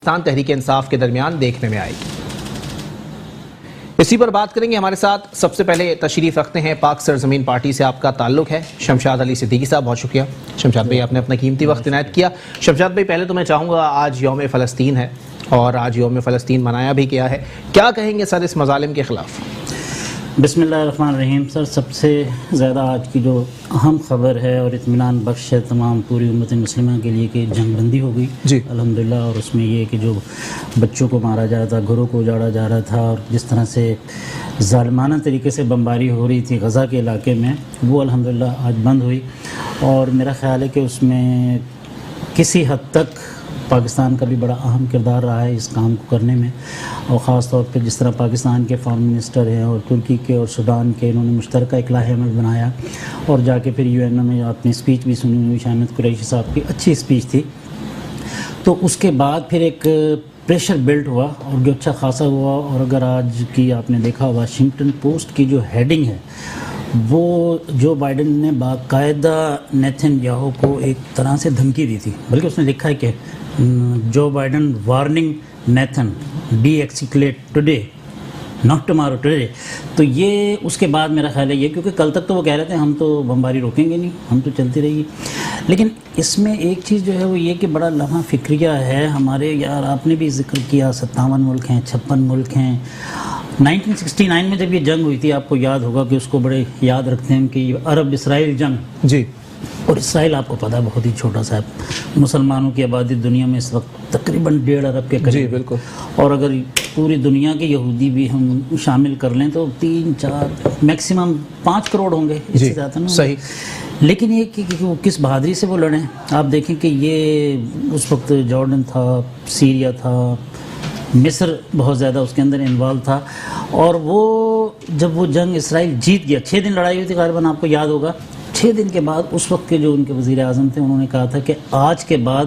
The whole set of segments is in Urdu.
تحریک انصاف کے درمیان دیکھنے میں آئے گی۔ اسی پر بات کریں گے۔ ہمارے ساتھ سب سے پہلے تشریف رکھتے ہیں پاک سرزمین پارٹی سے آپ کا تعلق ہے شمشاد علی صدیقی صاحب، بہت شکریہ شمشاد بھائی، آپ نے اپنا قیمتی وقت عنایت کیا۔ شمشاد بھائی، پہلے تو میں چاہوں گا، آج یوم فلسطین ہے اور آج یوم فلسطین منایا بھی گیا ہے، کیا کہیں گے سر اس مظالم کے خلاف؟ بسم اللہ الرحمن الرحیم۔ سر، سب سے زیادہ آج کی جو اہم خبر ہے اور اطمینان بخش ہے تمام پوری امت مسلمہ کے لیے کہ جنگ بندی ہو گئی جی الحمدللہ، اور اس میں یہ کہ جو بچوں کو مارا جا رہا تھا، گھروں کو اجاڑا جا رہا تھا، اور جس طرح سے ظالمانہ طریقے سے بمباری ہو رہی تھی غزہ کے علاقے میں، وہ الحمدللہ آج بند ہوئی۔ اور میرا خیال ہے کہ اس میں کسی حد تک پاکستان کا بھی بڑا اہم کردار رہا ہے اس کام کو کرنے میں، اور خاص طور پہ جس طرح پاکستان کے فارن منسٹر ہیں اور ترکی کے اور سوڈان کے، انہوں نے مشترکہ ایک لائحہ عمل بنایا، اور جا کے پھر یو این او میں آپ نے اسپیچ بھی سنی ہوئی، شامت قریشی صاحب کی اچھی اسپیچ تھی۔ تو اس کے بعد پھر ایک پریشر بلڈ ہوا اور جو اچھا خاصا ہوا، اور اگر آج کی آپ نے دیکھا واشنگٹن پوسٹ کی جو ہیڈنگ ہے، وہ جو بائیڈن نے باقاعدہ نیتن یاہو کو ایک طرح سے دھمکی دی تھی، بلکہ اس نے لکھا ہے کہ جو بائیڈن وارننگ نیتن de-escalate today not tomorrow today. تو یہ اس کے بعد میرا خیال ہے یہ، کیونکہ کل تک تو وہ کہہ رہے تھے ہم تو بمباری روکیں گے نہیں، ہم تو چلتی رہے گی، لیکن اس میں ایک چیز جو ہے وہ یہ کہ بڑا لمحہ فکریہ ہے ہمارے، یار آپ نے بھی ذکر کیا 57 ملک ہیں، 56 ملک ہیں۔ 1969 میں جب یہ جنگ ہوئی تھی، آپ کو یاد ہوگا کہ اس کو بڑے یاد رکھتے ہیں کہ یہ عرب اسرائیل جنگ، جی، اور اسرائیل آپ کو پتہ ہے بہت ہی چھوٹا سا ہے، مسلمانوں کی آبادی دنیا میں اس وقت تقریباً 1.5 ارب کے قریب، جی بالکل، کہ اور اگر پوری دنیا کے یہودی بھی ہم شامل کر لیں تو 3-4 میکسیمم 5 کروڑ ہوں گے، اس سے زیادہ نا صحیح۔ لیکن یہ کہ وہ کس بہادری سے وہ لڑیں، آپ دیکھیں کہ یہ اس وقت جارڈن تھا، سیریا تھا، مصر بہت زیادہ اس کے اندر انوالو تھا، اور وہ جب وہ جنگ اسرائیل جیت گیا، 6 دن لڑائی ہوئی تھی غالباً، آپ کو یاد ہوگا۔ 6 دن کے بعد اس وقت کے جو ان کے وزیر اعظم تھے، انہوں نے کہا تھا کہ آج کے بعد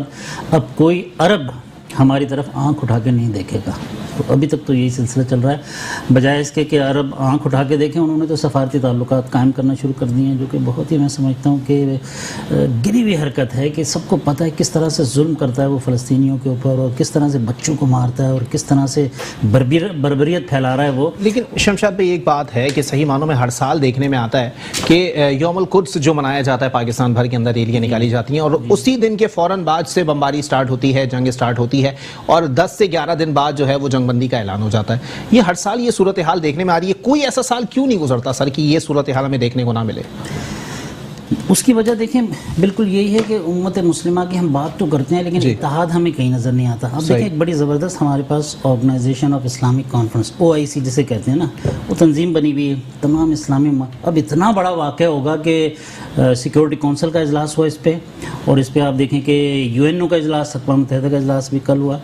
اب کوئی عرب ہماری طرف آنکھ اٹھا کے نہیں دیکھے گا۔ تو ابھی تک تو یہی سلسلہ چل رہا ہے، بجائے اس کے کہ عرب آنکھ اٹھا کے دیکھیں، انہوں نے تو سفارتی تعلقات قائم کرنا شروع کر دیے ہیں، جو کہ بہت ہی میں سمجھتا ہوں کہ گری ہوئی حرکت ہے، کہ سب کو پتہ ہے کس طرح سے ظلم کرتا ہے وہ فلسطینیوں کے اوپر، اور کس طرح سے بچوں کو مارتا ہے، اور کس طرح سے بربریت پھیلا رہا ہے وہ۔ لیکن شمشاد بھائی، ایک بات ہے کہ صحیح معنوں میں ہر سال دیکھنے میں آتا ہے کہ یوم القدس جو منایا جاتا ہے پاکستان بھر کے اندر ریلیاں نکالی جاتی ہیں، اور اسی دن کے فوراً بعد سے بمباری سٹارٹ ہوتی ہے، جنگ سٹارٹ ہوتی ہے، اور 10 سے 11 دن بعد جو ہے وہ جنگ بندی کا اعلان ہو جاتا ہے۔ یہ ہر سال یہ صورتحال دیکھنے میں آ رہی ہے، کوئی ایسا سال کیوں نہیں گزرتا سر کہ یہ صورتحال ہمیں دیکھنے کو نہ ملے؟ اس کی وجہ دیکھیں بالکل یہی ہے کہ امت مسلمہ کی ہم بات تو کرتے ہیں، لیکن اتحاد ہمیں کہیں نظر نہیں آتا۔ اب دیکھیں ایک بڑی زبردست ہمارے پاس organisation of Islamic conference, OIC جسے کہتے ہیں نا، وہ تنظیم بنی ہوئی ہے تمام اسلامی۔ اب اتنا بڑا واقعہ ہوگا کہ سیکورٹی کونسل کا اجلاس ہوا اس پہ، اور اس پہ آپ دیکھیں کہ UNO کا اجلاس، اقوام متحدہ کا اجلاس بھی کل ہوا،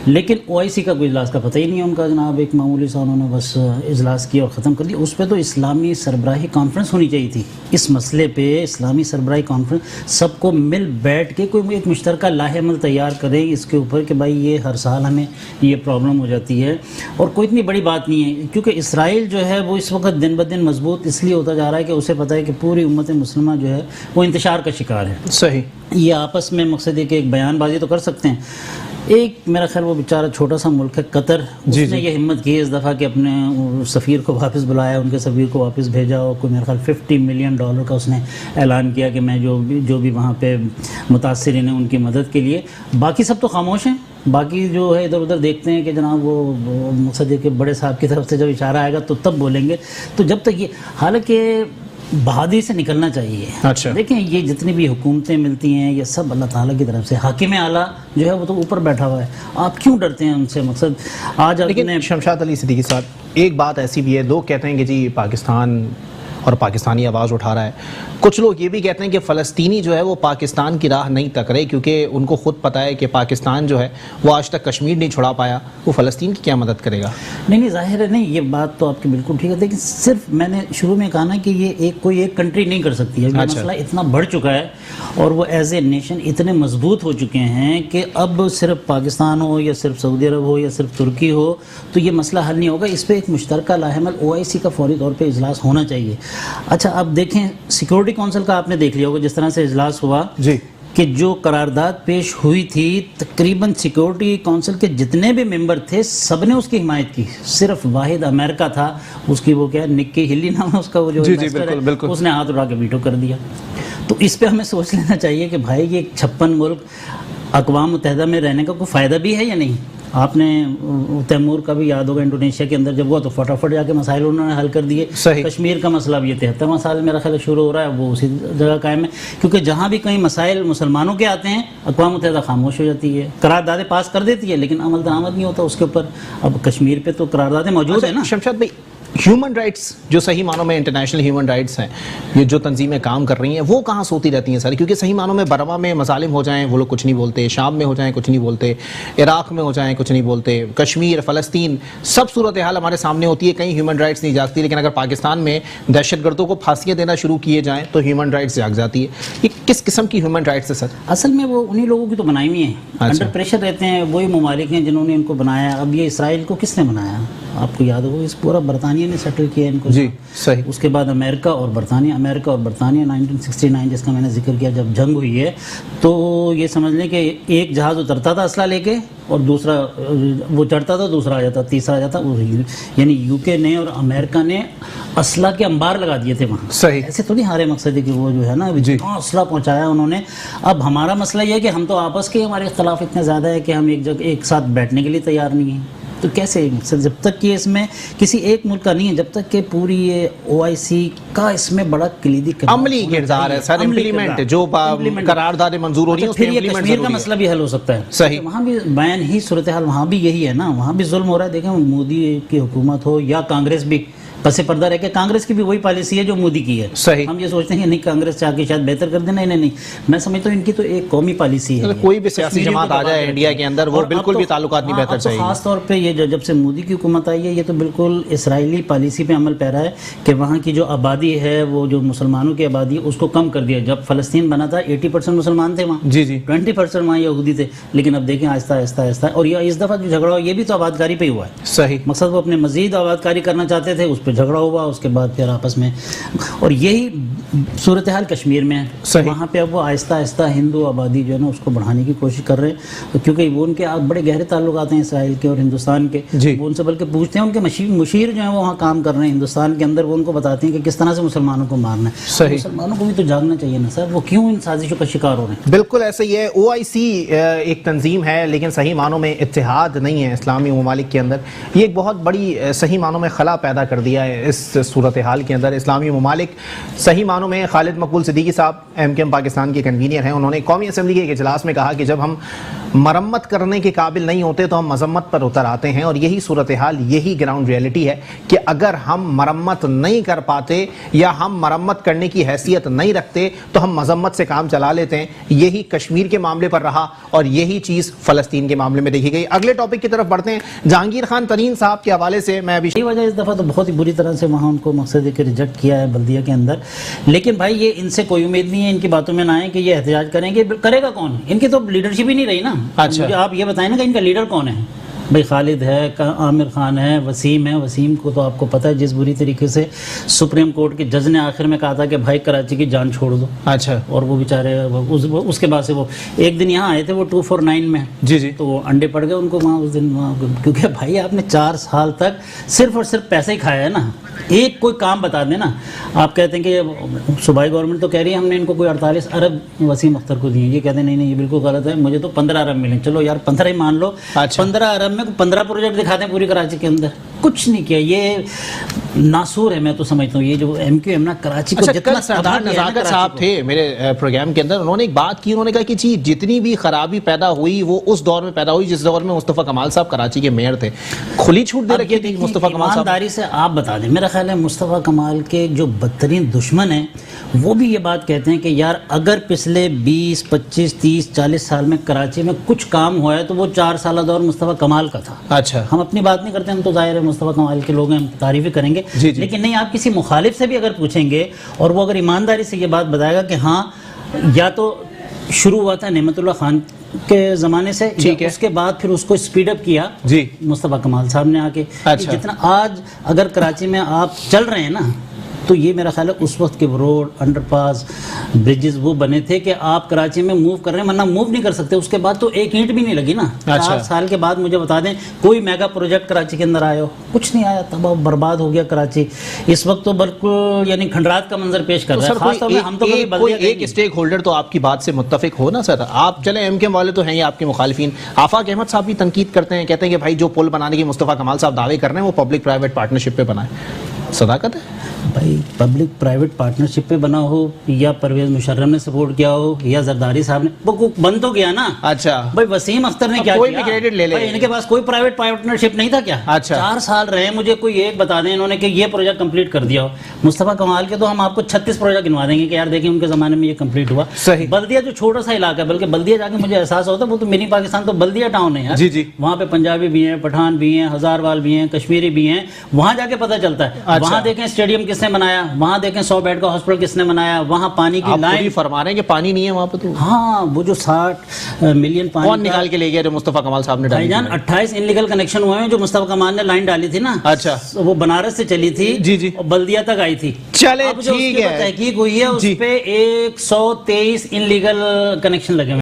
لیکن OIC کا کوئی اجلاس کا پتہ ہی نہیں ہے ان کا، جناب ایک معمولی سا انہوں نے بس اجلاس کیا اور ختم کر دیا۔ اس پہ تو اسلامی سربراہی کانفرنس ہونی چاہیے تھی، اس مسئلے پہ اسلامی سربراہی کانفرنس، سب کو مل بیٹھ کے کوئی ایک مشترکہ لائحہ عمل تیار کریں اس کے اوپر کہ بھائی یہ ہر سال ہمیں یہ پرابلم ہو جاتی ہے، اور کوئی اتنی بڑی بات نہیں ہے، کیونکہ اسرائیل جو ہے وہ اس وقت دن بدن مضبوط اس لیے ہوتا جا رہا ہے کہ اسے پتہ ہے کہ پوری امت مسلمہ جو ہے وہ انتشار کا شکار ہے۔ صحیح، یہ آپس میں مقصد ہے کہ ایک بیان بازی تو کر سکتے ہیں۔ ایک میرا خیال وہ بیچارہ چھوٹا سا ملک ہے قطر، اس نے یہ ہمت کی اس دفعہ کہ اپنے سفیر کو واپس بلایا، ان کے سفیر کو واپس بھیجا، اور کوئی میرا خیال $50 ملین کا اس نے اعلان کیا کہ میں جو بھی وہاں پہ متاثرین ہیں ان کی مدد کے لیے۔ باقی سب تو خاموش ہیں، باقی جو ہے ادھر ادھر دیکھتے ہیں کہ جناب وہ مقصد ہے کہ بڑے صاحب کی طرف سے جب اشارہ آئے گا تو تب بولیں گے۔ تو جب تک یہ، حالانکہ بہادری سے نکلنا چاہیے۔ اچھا، دیکھیں یہ جتنی بھی حکومتیں ملتی ہیں یہ سب اللہ تعالیٰ کی طرف سے، حاکم اعلیٰ جو ہے وہ تو اوپر بیٹھا ہوا ہے، آپ کیوں ڈرتے ہیں ان سے؟ مقصد آج لیکن شمشاد علی صدیقی صاحب، ایک بات ایسی بھی ہے، لوگ کہتے ہیں کہ جی پاکستان اور پاکستانی آواز اٹھا رہا ہے، کچھ لوگ یہ بھی کہتے ہیں کہ فلسطینی جو ہے وہ پاکستان کی راہ نہیں تک رہے، کیونکہ ان کو خود پتہ ہے کہ پاکستان جو ہے وہ آج تک کشمیر نہیں چھڑا پایا، وہ فلسطین کی کیا مدد کرے گا؟ نہیں ظاہر ہے، نہیں یہ بات تو آپ کی بالکل ٹھیک ہے، لیکن صرف میں نے شروع میں کہا نا کہ یہ کوئی ایک کنٹری نہیں کر سکتی ہے، یہ مسئلہ اتنا بڑھ چکا ہے، اور وہ ایز اے نیشن اتنے مضبوط ہو چکے ہیں کہ اب صرف پاکستان ہو یا صرف سعودی عرب ہو یا صرف ترکی ہو تو یہ مسئلہ حل نہیں ہوگا، اس پہ ایک مشترکہ لائحہ عمل OIC کا فوری طور پہ اجلاس ہونا چاہیے۔ اچھا اب دیکھیں سیکورٹی کونسل کا آپ نے دیکھ لیا ہوگا جس طرح سے اجلاس ہوا، جی کہ جو قرارداد پیش ہوئی تھی تقریباً سیکورٹی کونسل کے جتنے بھی ممبر تھے سب نے اس کی حمایت کی، صرف واحد امریکہ تھا، اس کی وہ کیا نکی ہلی نام ہے اس کا، وہ جو بالکل اس نے ہاتھ اٹھا کے ویٹو کر دیا۔ تو اس پہ ہمیں سوچ لینا چاہیے کہ بھائی یہ 56 ملک اقوام متحدہ میں رہنے کا کوئی فائدہ بھی ہے یا نہیں؟ آپ نے تیمور کا بھی یاد ہوگا، انڈونیشیا کے اندر جب ہوا تو فٹافٹ جا کے مسائل انہوں نے حل کر دیے۔ کشمیر کا مسئلہ بھی یہ 73 سال میرا خیال شروع ہو رہا ہے، وہ اسی جگہ قائم ہے، کیونکہ جہاں بھی کئی مسائل مسلمانوں کے آتے ہیں اقوام متحدہ خاموش ہو جاتی ہے، قراردادیں پاس کر دیتی ہے لیکن عمل درآمد نہیں ہوتا اس کے اوپر۔ اب کشمیر پہ تو قراردادیں موجود ہیں نا۔ شمشاد بھائی، ہیومن رائٹس جو صحیح معنوں میں انٹرنیشنل ہیومن رائٹس ہیں، یہ جو تنظیمیں کام کر رہی ہیں وہ کہاں سوتی رہتی ہیں ساری؟ کیونکہ صحیح معنوں میں برما میں مظالم ہو جائیں وہ لوگ کچھ نہیں بولتے، شام میں ہو جائیں کچھ نہیں بولتے، عراق میں ہو جائیں کچھ نہیں بولتے، کشمیر، فلسطین، سب صورتحال ہمارے سامنے ہوتی ہے، کہیں ہیومن رائٹس نہیں جاگتی، لیکن اگر پاکستان میں دہشت گردوں کو پھانسیاں دینا شروع کیے جائیں تو ہیومن رائٹس جاگ جاتی ہے۔ یہ کس قسم کی ہیومن رائٹس ہے سر؟ اصل میں وہ انہی لوگوں کی تو بنائی ہوئی ہیں، انڈر پریشر رہتے ہیں، وہی ممالک ہیں جنہوں نے ان کو بنایا۔ اب یہ اسرائیل کو کس نے بنایا؟ آپ کو یاد ہوگا اس پورا برطانیہ نے سیٹل کیا ان کو۔ جی صحیح۔ اس کے بعد امریکہ اور برطانیہ 1969 جس کا میں نے ذکر کیا جب جنگ ہوئی ہے تو یہ سمجھ لیں کہ ایک جہاز اترتا تھا اسلحہ لے کے اور دوسرا وہ چڑھتا تھا، دوسرا آ جاتا، تیسرا آ جاتا، یعنی یو کے نے اور امریکہ نے اسلحہ کے انبار لگا دیے تھے وہاں۔ صحیح۔ ایسے تھوڑی ہارے مقصد ہے کہ وہ جو ہے نا جتنا اسلحہ پہنچایا انہوں نے۔ اب ہمارا مسئلہ یہ ہے کہ ہم تو آپس کے ہمارے اختلاف اتنے زیادہ ہے کہ ہم ایک جگہ ایک ساتھ بیٹھنے کے لیے تیار نہیں ہیں۔ تو کیسے جب تک کہ اس میں کسی ایک ملک کا نہیں ہے، جب تک کہ پوری یہ OIC کا اس میں بڑا کلیدی عملی کردار ہے سر، امپلیمنٹ جو قراردادیں منظور ہو رہی ہیں، پھر یہ کشمیر کا مسئلہ بھی حل ہو سکتا ہے۔ صحیح۔ وہاں بھی بین ہی صورتحال وہاں بھی یہی ہے نا، وہاں بھی ظلم ہو رہا ہے۔ دیکھیں مودی کی حکومت ہو یا کانگریس بھی پس پردہ رہ کے، کانگریس کی بھی وہی پالیسی ہے جو مودی کی ہے۔ صحیح۔ ہم یہ سوچتے ہیں کہ نہیں کانگریس چاہ کے شاید بہتر کر دینا، نہیں، میں سمجھتا ہوں ان کی تو ایک قومی پالیسی ہے۔ کوئی بھی سیاسی جماعت آ جائے انڈیا کے اندر وہ بالکل بھی تعلقات نہیں بہتر چاہیے۔ خاص طور پہ یہ جب سے مودی کی حکومت آئی ہے یہ تو بالکل اسرائیلی پالیسی پہ عمل پیرا ہے کہ وہاں کی جو آبادی ہے وہ جو مسلمانوں کی آبادی ہے اس کو کم کر دیا۔ جب فلسطین بنا تھا 80% مسلمان تھے وہاں، 20% وہاں یہودی تھے، لیکن اب دیکھیں آہستہ آہستہ اور یہ اس دفعہ جو جھگڑا ہوا یہ بھی تو آبادکاری پہ ہوا ہے۔ صحیح۔ مقصد وہ اپنے مزید آبادکاری کرنا چاہتے تھے، اس پہ جھگڑا ہوا، اس کے بعد پھر آپس میں، اور یہی صورتحال کشمیر میں ہے۔ وہاں پہ اب وہ آہستہ آہستہ ہندو آبادی جو ہے نا اس کو بڑھانے کی کوشش کر رہے ہیں، کیونکہ وہ ان کے بڑے گہرے تعلقات ہیں اسرائیل کے اور ہندوستان کے۔ وہ ان سے بلکہ پوچھتے ہیں، ان کے مشیر جو ہیں وہ وہاں کام کر رہے ہیں ہندوستان کے اندر، وہ ان کو بتاتے ہیں کہ کس طرح سے مسلمانوں کو مارنا ہے۔ مسلمانوں کو بھی تو جاگنا چاہیے نا سر، وہ کیوں ان سازشوں کا شکار ہو رہے ہیں؟ بالکل ایسا ہی ہے۔ OIC ایک تنظیم ہے لیکن صحیح معنوں میں اتحاد نہیں ہے اسلامی ممالک کے اندر۔ یہ ایک بہت بڑی صحیح معنوں میں خلا پیدا کر دیا ہے اس صورتحال کے اندر۔ اسلامی ممالک صحیح معنوں میں، خالد مقبول صدیقی صاحب MKM پاکستان کے کنوینر ہیں، انہوں نے قومی اسمبلی کے ایک اجلاس میں کہا کہ جب ہم مرمت کرنے کے قابل نہیں ہوتے تو ہم مذمت پر اتر آتے ہیں، اور یہی صورتحال، یہی گراؤنڈ ریئلٹی ہے کہ اگر ہم مرمت نہیں کر پاتے یا ہم مرمت کرنے کی حیثیت نہیں رکھتے تو ہم مذمت سے کام چلا لیتے ہیں۔ یہی کشمیر کے معاملے پر رہا اور یہی چیز فلسطین کے معاملے میں دیکھی گئی۔ اگلے ٹاپک کی طرف بڑھتے ہیں۔ جہانگیر خان ترین صاحب کے حوالے سے میں ابھی یہ وجہ اس دفعہ تو بہت ہی بری طرح سے وہاں ان کو مقصد ہے کہ ریجیکٹ کیا ہے بلدیہ کے اندر، لیکن بھائی یہ ان سے کوئی امید نہیں ہے، ان کی باتوں میں نہ آئے کہ یہ احتجاج کریں گے۔ کرے گا کون؟ ان کی تو لیڈرشپ ہی نہیں رہی نا۔ مجھے آپ یہ بتائیں نا کہ ان کا لیڈر کون ہے؟ بھائی خالد ہے، عامر خان ہے، وسیم ہے۔ وسیم کو تو آپ کو پتہ ہے جس بری طریقے سے سپریم کورٹ کے جج نے آخر میں کہا تھا کہ بھائی کراچی کی جان چھوڑ دو۔ اچھا۔ اور وہ بیچارے اس کے بعد سے وہ ایک دن یہاں آئے تھے وہ 249 میں، تو وہ انڈے پڑ گئے ان کو وہاں اس دن، کیونکہ بھائی آپ نے 4 سال تک صرف اور صرف پیسے ہی کھایا ہے نا۔ ایک کوئی کام بتا دیں نا، آپ کہتے ہیں کہ صوبائی گورنمنٹ تو کہہ رہی ہے ہم نے ان کو کوئی 48 ارب وسیم اختر کو دیے، یہ کہتے ہیں نہیں یہ بالکل غلط ہے، مجھے تو 15 ارب ملیں۔ چلو یار 15 ہی مان لو، 15 ارب میں 15 پروجیکٹ دکھاتے ہیں پوری کراچی کے اندر، کچھ نہیں کیا۔ یہ ناسور ہے، میں تو سمجھتا ہوں یہ جو MQM نا کراچی کو جتنا سردار نزاکت صاحب تھے میرے پروگرام کے اندر، انہوں نے ایک بات کی، انہوں نے کہا کہ جی جتنی بھی خرابی پیدا ہوئی وہ اس دور میں پیدا ہوئی جس دور میں مصطفیٰ کمال صاحب کراچی کے میئر تھے۔ کھلی چھوٹ دے رکھی تھی مصطفیٰ کمال صاحب۔ ایمانداری سے آپ بتا دیں، میرا خیال ہے مصطفیٰ کمال کے جو بدترین دشمن ہیں وہ بھی یہ بات کہتے ہیں کہ یار اگر پچھلے 20 25 30 40 سال میں کراچی میں کچھ کام ہوا ہے تو وہ 4 سالہ دور مصطفیٰ کمال کا تھا۔ اچھا، ہم اپنی بات نہیں کرتے، ہم تو ظاہر ہے مصطفیٰ کمال کے لوگ ہیں، ہم تعریفیں کریں گے، لیکن نہیں آپ کسی مخالف سے بھی اگر پوچھیں گے اور وہ اگر ایمانداری سے یہ بات بتائے گا کہ ہاں یا تو شروع ہوا تھا نعمت اللہ خان کے زمانے سے، اس کے بعد پھر اس کو سپیڈ اپ کیا مصطفیٰ کمال صاحب نے آ کے، جتنا آج اگر کراچی میں آپ چل رہے ہیں نا تو تو یہ میرا خیال ہے اس وقت کے روڈ انڈر پاس برجز وہ بنے تھے کہ آپ کراچی میں موو کر رہے ہیں ورنہ موو نہیں کر سکتے. اس کے بعد تو ایک اینٹ بھی نہیں لگی نا. 4 سال کے بعد مجھے بتا دیں کوئی میگا پروجیکٹ کراچی کے اندر آیا ہو؟ کچھ نہیں آیا. تباہ برباد ہو گیا کراچی. اس وقت تو بالکل یعنی کھنڈرات کا منظر پیش کر رہا ہے. خاص طور پہ ہم تو کوئی ایک اسٹیک ہولڈر تو آپ کی بات سے متفق ہو نا سر. آپ چلیں ایم کے والے تو ہیں ہی آپ کے مخالفین. آفاق احمد صاحب بھی تنقید کرتے ہیں, کہتے ہیں کہ بھائی جو پل بنانے کی مصطفیٰ کمال صاحب دعوے کر رہے ہیں وہ پبلک پرائیویٹ پارٹنرشپ پہ بنا ہے. صداقت ہے بھائی؟ پبلک پرائیویٹ پارٹنرشپ پہ بنا ہو یا پرویز مشرف نے سپورٹ کیا ہو یا زرداری صاحب نے, وہ بن تو گیا نا. اچھا بھائی وسیم اختر نے کیا کوئی بھی کریڈٹ لے لے, ان کے پاس کوئی پرائیویٹ پارٹنرشپ نہیں تھا کیا؟ 4 سال رہے, مجھے کوئی ایک بتا دیں انہوں نے کہ یہ پروجیکٹ کمپلیٹ کر دیا ہو. مصطفیٰ کمال کے تو ہم آپ کو 36 پروجیکٹ گنوا دیں گے کہ یار دیکھیں ان کے زمانے میں یہ کمپلیٹ ہوا. بلدیہ جو چھوٹا سا علاقہ ہے, بلکہ بلدیہ جا کے مجھے احساس ہوتا ہے وہ تو منی پاکستان تو بلدیہ ٹاؤن ہے یار. وہاں پہ پنجابی بھی ہیں, پٹھان بھی ہیں, ہزاروال بھی ہیں, کشمیری بھی ہیں. وہاں جا کے پتہ چلتا ہے. وہاں دیکھیں اسٹیڈیم کس نے بنایا, وہاں دیکھیں 100 بیڈ کا ہاسپٹل کس نے بنایا, وہاں پانی کی لائن فرما رہے ہیں کہ پانی نہیں ہے وہاں پہ. تو ہاں وہ جو 60 ملین پانی کون نکال کے لے گیا جو مصطفیٰ کمال صاحب نے ڈالی؟ 28 انلیگل کنیکشن ہوئے ہیں جو مصطفیٰ کمال نے لائن ڈالی تھی نا. اچھا وہ بنارس سے چلی تھی اور بلدیہ تک آئی تھی. چلے ٹھیک ہے, تحقیق ہوئی ہے اس پہ 123 انلیگل کنیکشن لگے.